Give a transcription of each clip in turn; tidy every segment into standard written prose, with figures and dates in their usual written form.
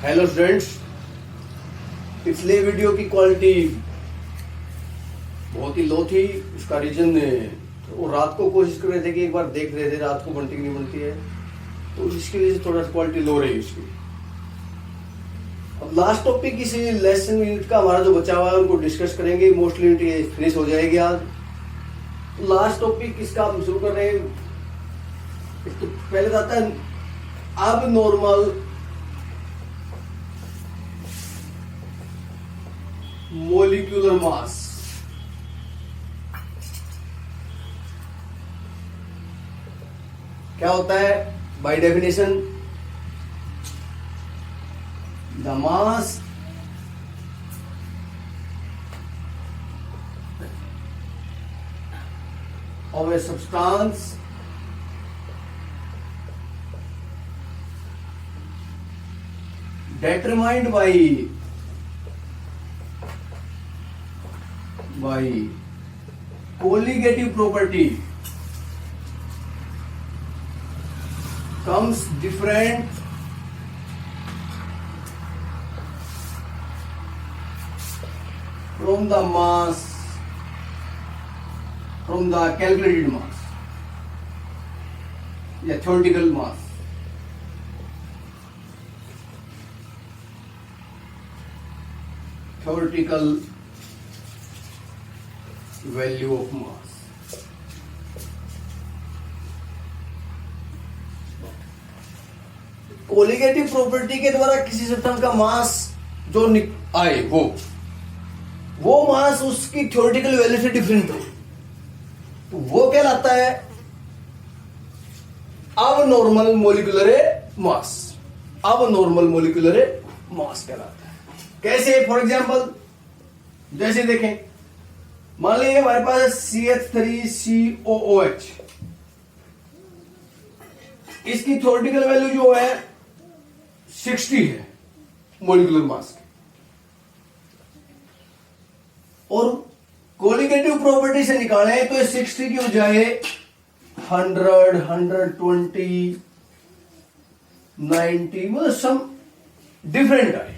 Hello students, पिछले video की quality बहुत ही लो थी। उसका रीजन वो रात को कोशिश कर रहे थे कि एक बार देख रहे थे रात को बनती कि नहीं बनती है, तो इसकी वजह से थोड़ा सा क्वालिटी लो रही उसकी। अब लास्ट टॉपिक इसी लेसन यूनिट का हमारा जो बचा हुआ है उनको डिस्कस करेंगे। मोस्टली यूनिट फिनिश हो जाएगी आज। लास्ट टॉपिक इसका हम शुरू कर रहे हैं। तो पहले आता है अब नॉर्मल मोलिकुलर मास। क्या होता है by definition? The mass of a substance determined by colligative property comes different from the mass, from the calculated mass या theoretical mass। theoretical value of mass। Colligative property के द्वारा किसी सिस्टम का मास जो आए वो मास उसकी थ्योरेटिकल वैल्यू से डिफरेंट हो, तो वो कहलाता है अब नॉर्मल मोलिकुलर मास। अब नॉर्मल मोलिकुलर मास कहलाता है। कैसे? फॉर एग्जांपल जैसे देखें, मान लीजिए हमारे पास CH3COOH, इसकी थ्योरेटिकल वैल्यू जो है 60 है मोलिकुलर मास की, और कोलिगेटिव प्रॉपर्टी से निकाले तो 60 की बजाय 100, 120, 90 मतलब सम डिफरेंट आए।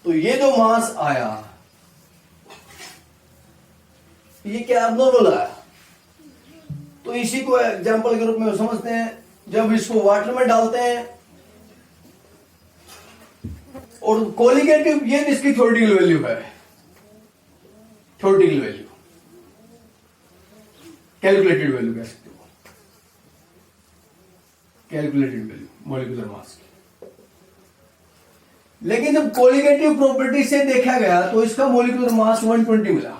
तो ये जो मास आया ये क्या नॉर्मल आया। तो इसी को एग्जांपल के रूप में समझते हैं। जब इसको वाटर में डालते हैं और कोलिगेटिव, ये इसकी थ्योरेटिकल वैल्यू है, थ्योरेटिकल वैल्यू, कैलकुलेटेड वैल्यू कह सकते हो, कैलकुलेटेड वैल्यू मॉलिक्यूलर मास की। लेकिन जब कोलिगेटिव प्रॉपर्टी से देखा गया तो इसका मॉलिक्यूलर मास 120 मिला,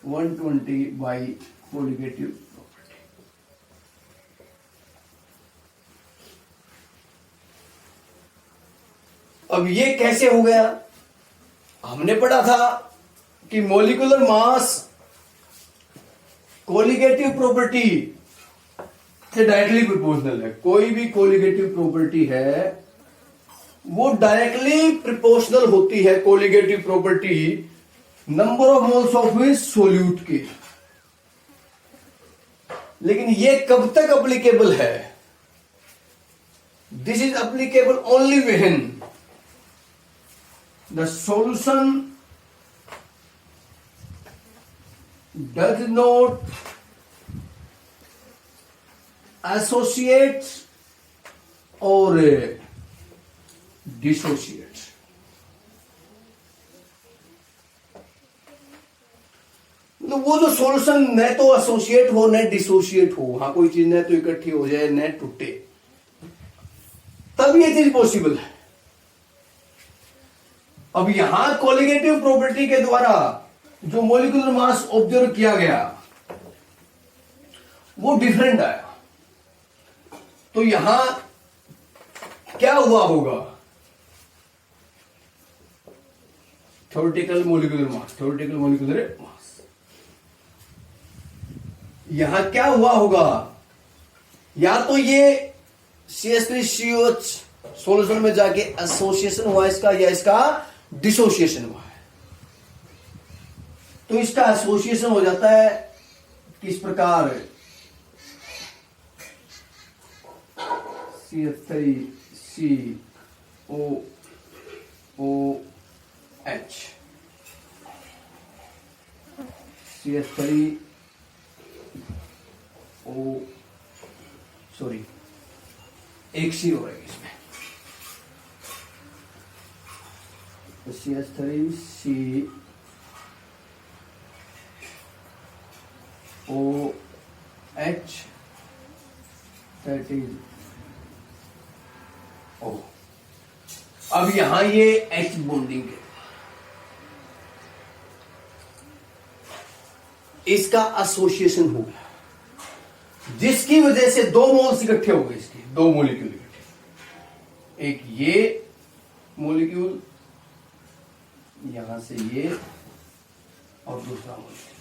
120 बाई कोलिगेटिव प्रॉपर्टी। अब ये कैसे हो गया? हमने पढ़ा था कि मॉलिक्यूलर मास कोलिगेटिव प्रॉपर्टी से डायरेक्टली प्रोपोर्शनल है। कोई भी कोलिगेटिव प्रॉपर्टी है वो डायरेक्टली प्रोपोर्शनल होती है, colligative property number of moles of solute की। लेकिन ये कब तक अप्लीकेबल है? This is applicable only when the solution does not associate or dissociate। तो वो जो सॉल्यूशन न तो एसोसिएट हो न डिसोसिएट हो, हाँ कोई चीज न तो इकट्ठी हो जाए न टूटे, तब ये चीज पॉसिबल है। अब यहां कोलिगेटिव प्रॉपर्टी के द्वारा जो मॉलिक्यूलर मास ऑब्जर्व किया गया वो डिफरेंट आया। तो यहां क्या हुआ होगा? Theoretical molecular mass, theoretical molecular mass. यहां क्या हुआ होगा? या तो ये CH3COH सॉल्यूशन में जाके एसोसिएशन हुआ इसका, या इसका डिसोसिएशन हुआ है। तो इसका एसोसिएशन हो जाता है किस प्रकार? CH3C OH, CH3 O, sorry एक सी हो रहा है इसमें, CH3 COH, that is O। अब यहां ये H बॉन्डिंग है, इसका एसोसिएशन हो गया, जिसकी वजह से दो मोल्स इकट्ठे हो गए, इसके दो मॉलिक्यूल इकट्ठे, एक ये मॉलिक्यूल यहां से ये और दूसरा मॉलिक्यूल।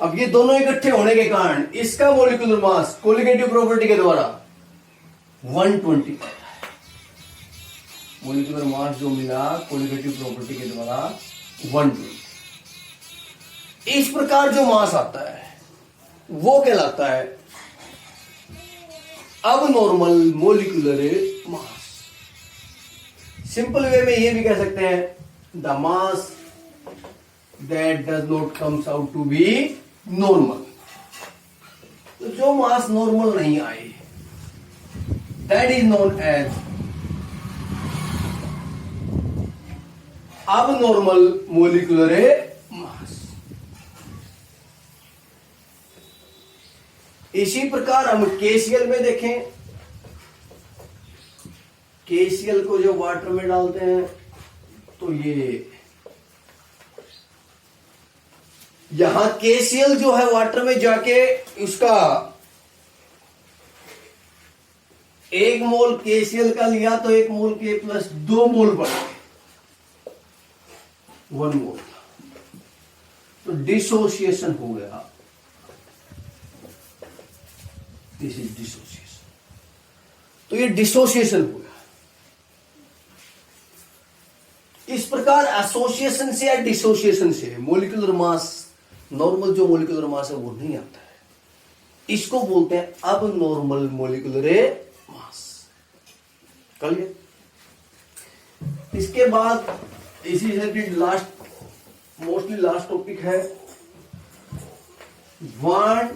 अब ये दोनों इकट्ठे होने के कारण इसका मॉलिक्यूलर मास कोलिगेटिव प्रॉपर्टी के द्वारा 120 मॉलिक्यूलर मास जो मिला कोलिगेटिव प्रॉपर्टी के द्वारा 120। इस प्रकार जो मास आता है वो कहलाता है abnormal molecular mass. Simple way में ये भी कह सकते हैं the mass that does not comes out to be normal. तो जो मास नॉर्मल नहीं आए that is known as abnormal molecular mass. इसी प्रकार हम केसीएल में देखें, केसीएल को जो वाटर में डालते हैं तो ये यहां केसीएल जो है वाटर में जाके उसका 1 मोल केसीएल का लिया तो 1 मोल के प्लस 2 मोल बढ़े 1 मोल, तो डिसोसिएशन हो गया। This is dissociation. तो ये डिसोसिएशन हो गया। इस प्रकार एसोसिएशन से या डिसोसिएशन से मॉलिक्यूलर मास, नॉर्मल जो मॉलिक्यूलर मास है वो नहीं आता है, इसको बोलते हैं अब नॉर्मल मॉलिक्यूलर मास। कल इसके बाद इसी से लास्ट मोस्टली लास्ट टॉपिक है वन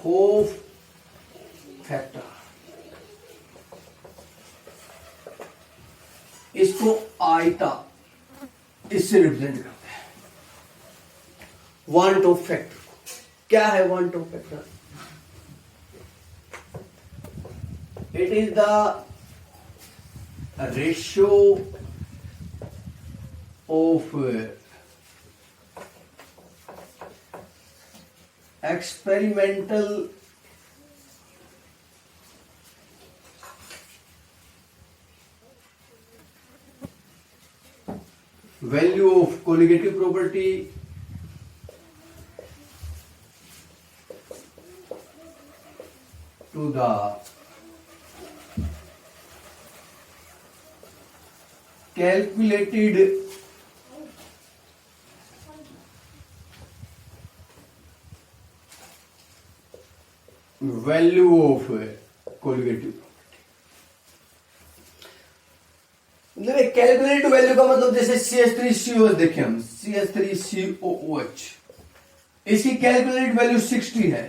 होफ फैक्टर। इसको आयता इससे रिप्रेजेंट करते हैं। वांट ऑफ फैक्टर क्या है? Van't Hoff factor it is the ratio of experimental value of colligative property to the calculated value of colligative property. मतलब calculated value का मतलब जैसे CH3COH देखें हम, CH3COOH, इसकी कैलकुलेटेड वैल्यू 60 है,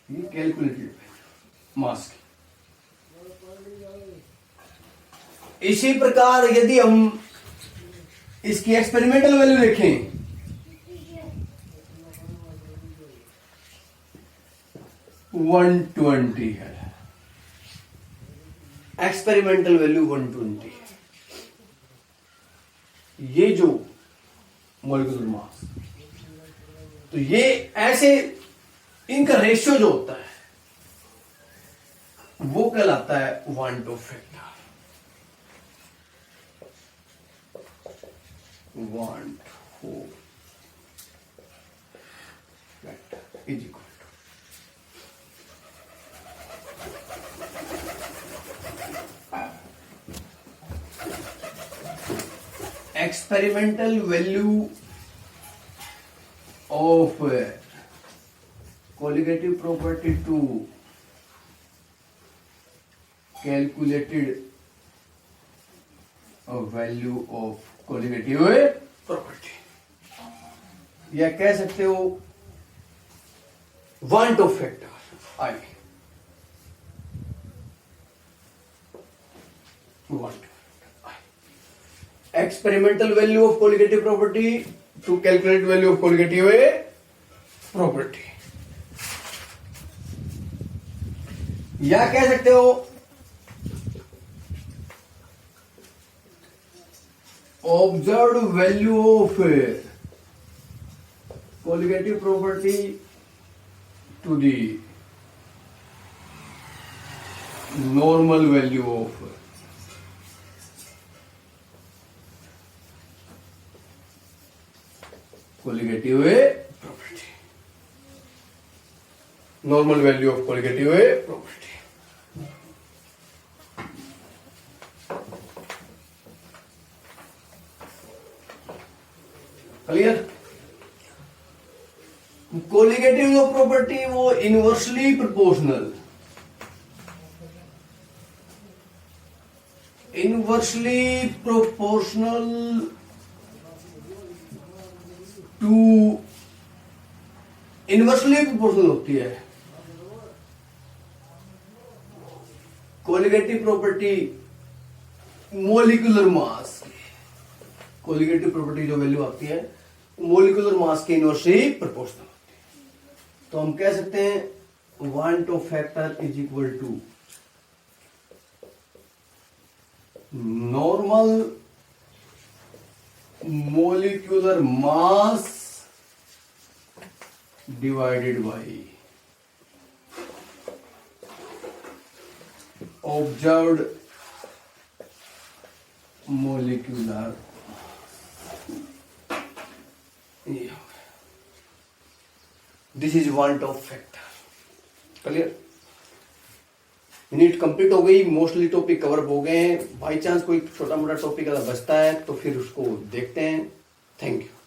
ये कैलकुलेटेड वैल्यू मास की। इसी प्रकार यदि हम इसकी एक्सपेरिमेंटल वैल्यू देखें 120 है, एक्सपेरिमेंटल वैल्यू 120 है। ये जो मॉलिक्यूलर मास, तो ये ऐसे इनका रेशियो जो होता है वो कहलाता है van't Hoff factor. Van't Hoff factor is equal experimental value of colligative property to calculated value of colligative property, या कह सकते हो van't Hoff factor i, experimental value of colligative property to calculate value of colligative property, या कह सकते हो observed value of colligative property to the normal value of colligative property, normal value of colligative property. Clear? Colligative जो property वो inversely proportional, inversely proportional to, inversely proportional होती है colligative property molecular mass, colligative property जो value आती है molecular mass के inversely proportional होती है। तो हम कह सकते हैं van't Hoff factor is equal to normal molecular mass divided by observed molecular, this is van't Hoff factor. Clear? Unit complete हो गई, मोस्टली टॉपिक कवर हो गए हैं। बाई चांस कोई छोटा मोटा टॉपिक अगर बचता है तो फिर उसको देखते हैं। Thank you.